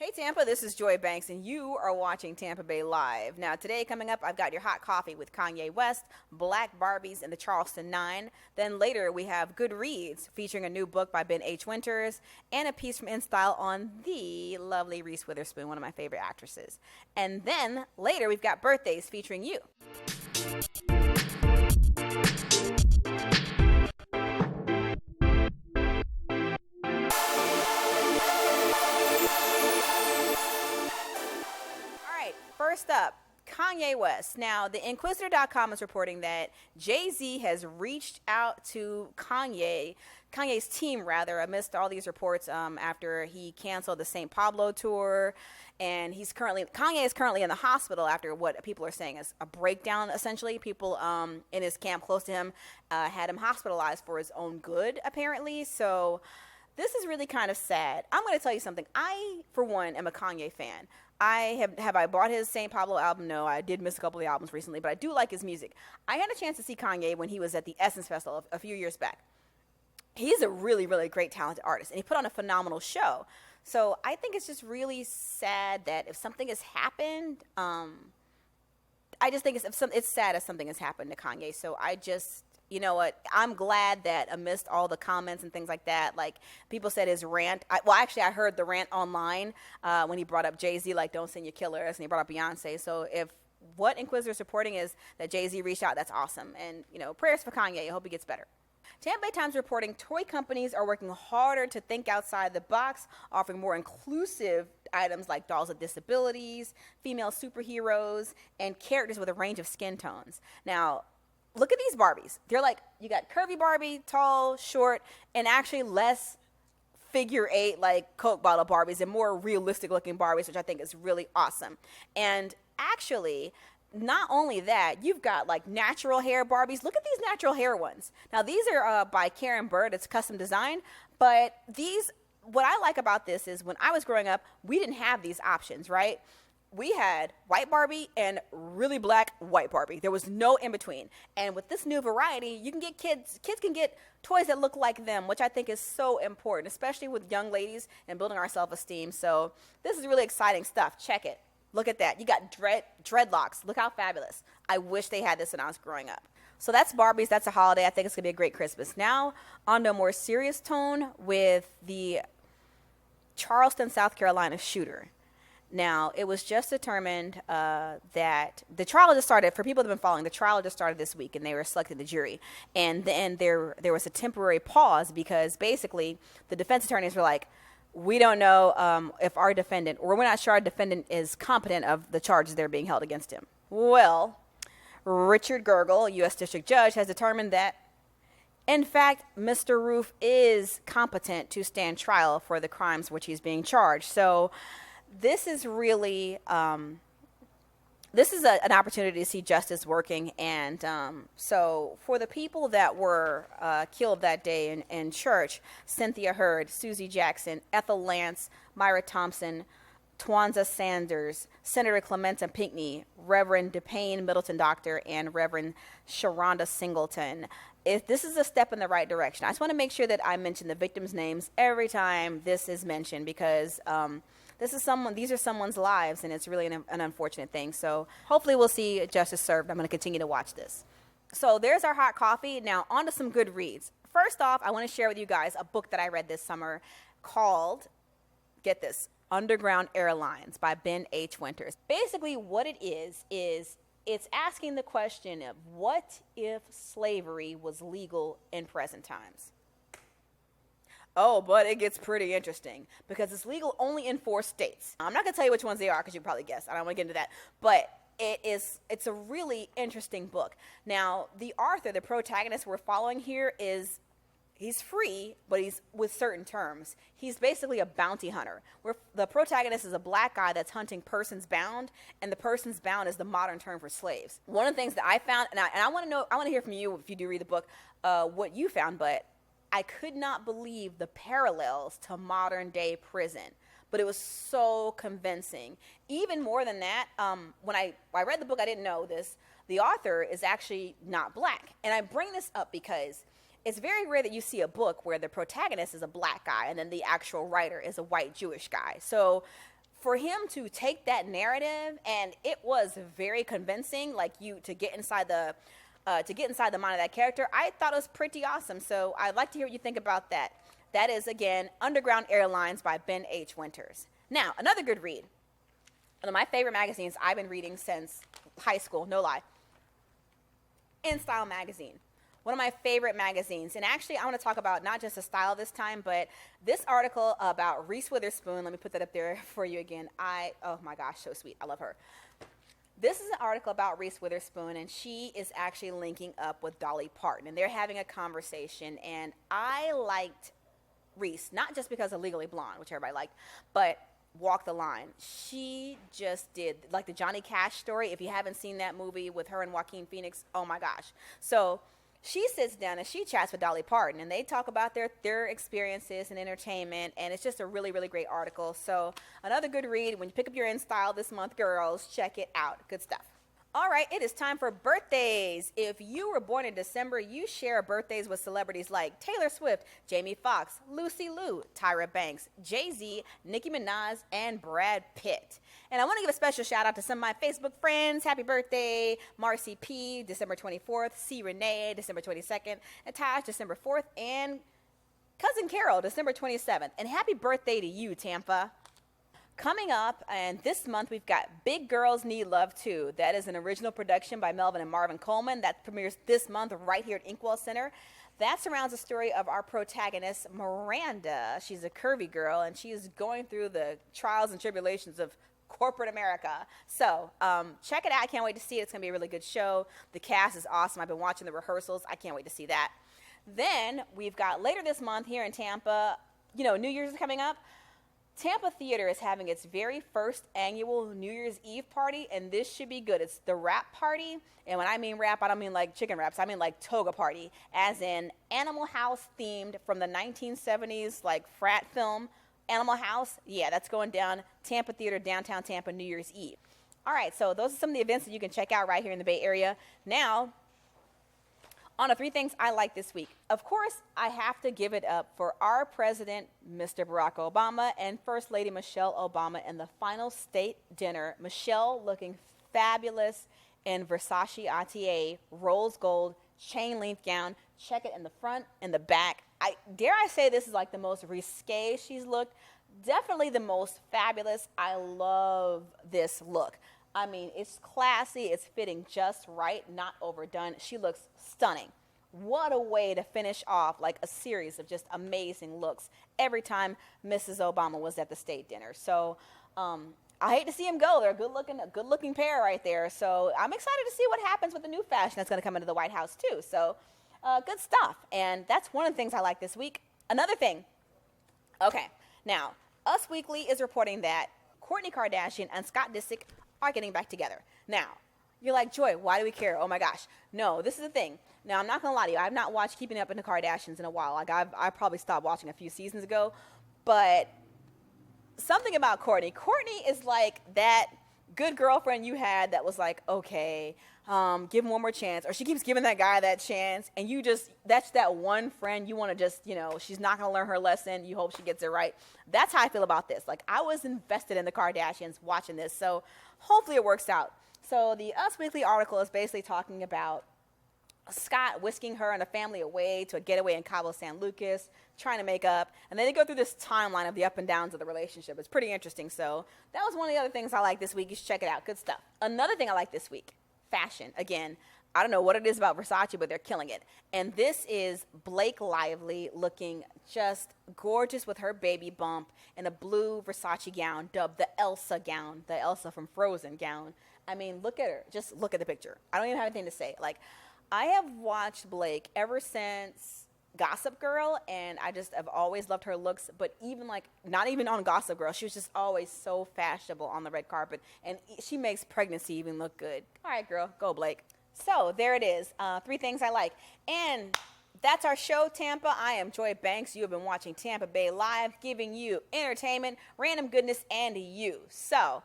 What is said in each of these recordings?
Hey Tampa, this is Joy Banks, and you are watching Tampa Bay Live. Now, today coming up, I've got your hot coffee with Kanye West, Black Barbies, and the Charleston Nine. Then later, we have Good Reads, featuring a new book by Ben H. Winters, and a piece from InStyle on the lovely Reese Witherspoon, one of my favorite actresses. And then later, we've got birthdays featuring you. First up, Kanye West. Now, the Inquisitor.com is reporting that Jay-Z has reached out to Kanye's team, rather, amidst all these reports after he canceled the St. Pablo tour. And Kanye is currently in the hospital after what people are saying is a breakdown, essentially. People in his camp close to him had him hospitalized for his own good, apparently. So this is really kind of sad. I'm going to tell you something. I, for one, am a Kanye fan. I bought his St. Pablo album? No, I did miss a couple of the albums recently, but I do like his music. I had a chance to see Kanye when he was at the Essence Festival a few years back. He's a really, really great, talented artist, and he put on a phenomenal show. So I think it's just really sad that if something has happened, I just think it's sad if something has happened to Kanye. So you know what? I'm glad that amidst all the comments and things like that, like people said his rant. I heard the rant online when he brought up Jay-Z, like don't send your killers, and he brought up Beyonce. So if what Inquisitor's reporting is that Jay-Z reached out, that's awesome. And prayers for Kanye. I hope he gets better. Tampa Bay Times reporting toy companies are working harder to think outside the box, offering more inclusive items like dolls with disabilities, female superheroes, and characters with a range of skin tones. Now, look at these Barbies. They're like, you got curvy Barbie, tall, short, and actually less figure eight like Coke bottle Barbies and more realistic looking Barbies, which I think is really awesome. And actually, not only that, you've got like natural hair Barbies. Look at these natural hair ones. Now, these are by Karen Bird. It's custom design. But what I like about this is when I was growing up, we didn't have these options, right? We had white Barbie and really black white Barbie. There was no in between. And with this new variety, you can get kids can get toys that look like them, which I think is so important, especially with young ladies and building our self-esteem. So this is really exciting stuff. Check it. Look at that. You got dreadlocks. Look how fabulous. I wish they had this when I was growing up. So that's Barbies. That's a holiday. I think it's going to be a great Christmas. Now, on to a more serious tone with the Charleston, South Carolina shooter. Now, it was just determined that the trial just started. For people that have been following, the trial just started this week, and they were selecting the jury. And then there was a temporary pause because basically the defense attorneys were like, we don't know if our defendant, or we're not sure our defendant is competent of the charges that are being held against him. Well, Richard Gergel, a U.S. District Judge, has determined that, in fact, Mr. Roof is competent to stand trial for the crimes which he's being charged. So this is really an opportunity to see justice working. And so for the people that were killed that day in church, Cynthia Hurd, Susie Jackson, Ethel Lance, Myra Thompson, Twanza Sanders, Senator Clementa Pinckney, Reverend DePayne Middleton Doctor, and Reverend Sharonda Singleton. If this is a step in the right direction, I just want to make sure that I mention the victims' names every time this is mentioned because these are someone's lives, and it's really an unfortunate thing. So hopefully we'll see justice served. I'm going to continue to watch this. So there's our hot coffee. Now on to some good reads. First off, I want to share with you guys a book that I read this summer called, get this, Underground Airlines by Ben H. Winters. Basically what it is it's asking the question of what if slavery was legal in present times? Oh, but it gets pretty interesting because it's legal only in 4 states. I'm not going to tell you which ones they are because you probably guessed. I don't want to get into that. But it's a really interesting book. Now, the author, the protagonist we're following here he's free, but he's with certain terms. He's basically a bounty hunter. Where the protagonist is a black guy that's hunting persons bound, and the persons bound is the modern term for slaves. One of the things that I found, and I want to hear from you if you do read the book, what you found, but I could not believe the parallels to modern day prison, but it was so convincing. Even more than that, when I read the book, I didn't know this. The author is actually not black. And I bring this up because it's very rare that you see a book where the protagonist is a black guy and then the actual writer is a white Jewish guy. So for him to take that narrative, and it was very convincing, like to get inside the mind of that character, I thought it was pretty awesome. So I'd like to hear what you think about that. That is, again, Underground Airlines by Ben H. Winters. Now, another good read. One of my favorite magazines I've been reading since high school, no lie. In Style magazine. One of my favorite magazines. And actually, I want to talk about not just the style this time, but this article about Reese Witherspoon. Let me put that up there for you again. Oh my gosh, so sweet. I love her. This is an article about Reese Witherspoon, and she is actually linking up with Dolly Parton. And they're having a conversation. And I liked Reese, not just because of Legally Blonde, which everybody liked, but Walk the Line. She just did, like the Johnny Cash story. If you haven't seen that movie with her and Joaquin Phoenix, oh my gosh. So she sits down and she chats with Dolly Parton, and they talk about their experiences and entertainment, and it's just a really, really great article. So another good read. When you pick up your In Style this month, girls, check it out. Good stuff. All right, it is time for birthdays. If you were born in December, you share birthdays with celebrities like Taylor Swift, Jamie Foxx, Lucy Liu, Tyra Banks, Jay-Z, Nicki Minaj, and Brad Pitt. And I want to give a special shout out to some of my Facebook friends. Happy birthday, Marcy P, December 24th, C. Renee, December 22nd, Natasha, December 4th, and Cousin Carol, December 27th. And happy birthday to you, Tampa. Coming up, and this month, we've got Big Girls Need Love Too. That is an original production by Melvin and Marvin Coleman. That premieres this month right here at Inkwell Center. That surrounds the story of our protagonist, Miranda. She's a curvy girl, and she is going through the trials and tribulations of corporate America. So check it out. I can't wait to see it. It's going to be a really good show. The cast is awesome. I've been watching the rehearsals. I can't wait to see that. Then we've got later this month here in Tampa, New Year's is coming up. Tampa Theater is having its very first annual New Year's Eve party, and this should be good. It's the rap party, and when I mean rap, I don't mean like chicken wraps. I mean like toga party, as in Animal House themed from the 1970s, like frat film, Animal House. Yeah, that's going down Tampa Theater, downtown Tampa, New Year's Eve. All right, so those are some of the events that you can check out right here in the Bay Area. Now, on to 3 things I like this week. Of course, I have to give it up for our president, Mr. Barack Obama, and First Lady Michelle Obama in the final state dinner. Michelle looking fabulous in Versace Atelier, rose gold, chain length gown. Check it in the front and the back. Dare I say this is like the most risque she's looked. Definitely the most fabulous. I love this look. I mean, it's classy, it's fitting just right, not overdone. She looks stunning. What a way to finish off like a series of just amazing looks every time Mrs. Obama was at the state dinner. So I hate to see them go. They're a good-looking pair right there. So I'm excited to see what happens with the new fashion that's going to come into the White House too. So good stuff. And that's one of the things I like this week. Another thing. Okay, now Us Weekly is reporting that Kourtney Kardashian and Scott Disick are getting back together. Now, you're like, Joy, why do we care? Oh my gosh. No, this is the thing. Now, I'm not going to lie to you. I've not watched Keeping Up with the Kardashians in a while. Like, I probably stopped watching a few seasons ago. But something about Kourtney. Kourtney is like that good girlfriend you had that was like, okay, give him one more chance. Or she keeps giving that guy that chance. And that's that one friend you want to just, she's not going to learn her lesson. You hope she gets it right. That's how I feel about this. Like, I was invested in the Kardashians watching this. So hopefully it works out. So the Us Weekly article is basically talking about Scott whisking her and the family away to a getaway in Cabo San Lucas, trying to make up. And then they go through this timeline of the up and downs of the relationship. It's pretty interesting. So that was one of the other things I like this week. You should check it out. Good stuff. Another thing I like this week, fashion. Again, I don't know what it is about Versace, but they're killing it. And this is Blake Lively looking just gorgeous with her baby bump in a blue Versace gown, dubbed the Elsa gown, the Elsa from Frozen gown. I mean, look at her. Just look at the picture. I don't even have anything to say. Like, I have watched Blake ever since Gossip Girl, and I just have always loved her looks. But even like, not even on Gossip Girl, she was just always so fashionable on the red carpet. And she makes pregnancy even look good. All right, girl, go Blake. So there it is. 3 things I like. And that's our show, Tampa. I am Joy Banks. You have been watching Tampa Bay Live, giving you entertainment, random goodness, and you. So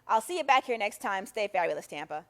I'll see you back here next time. Stay fabulous, Tampa.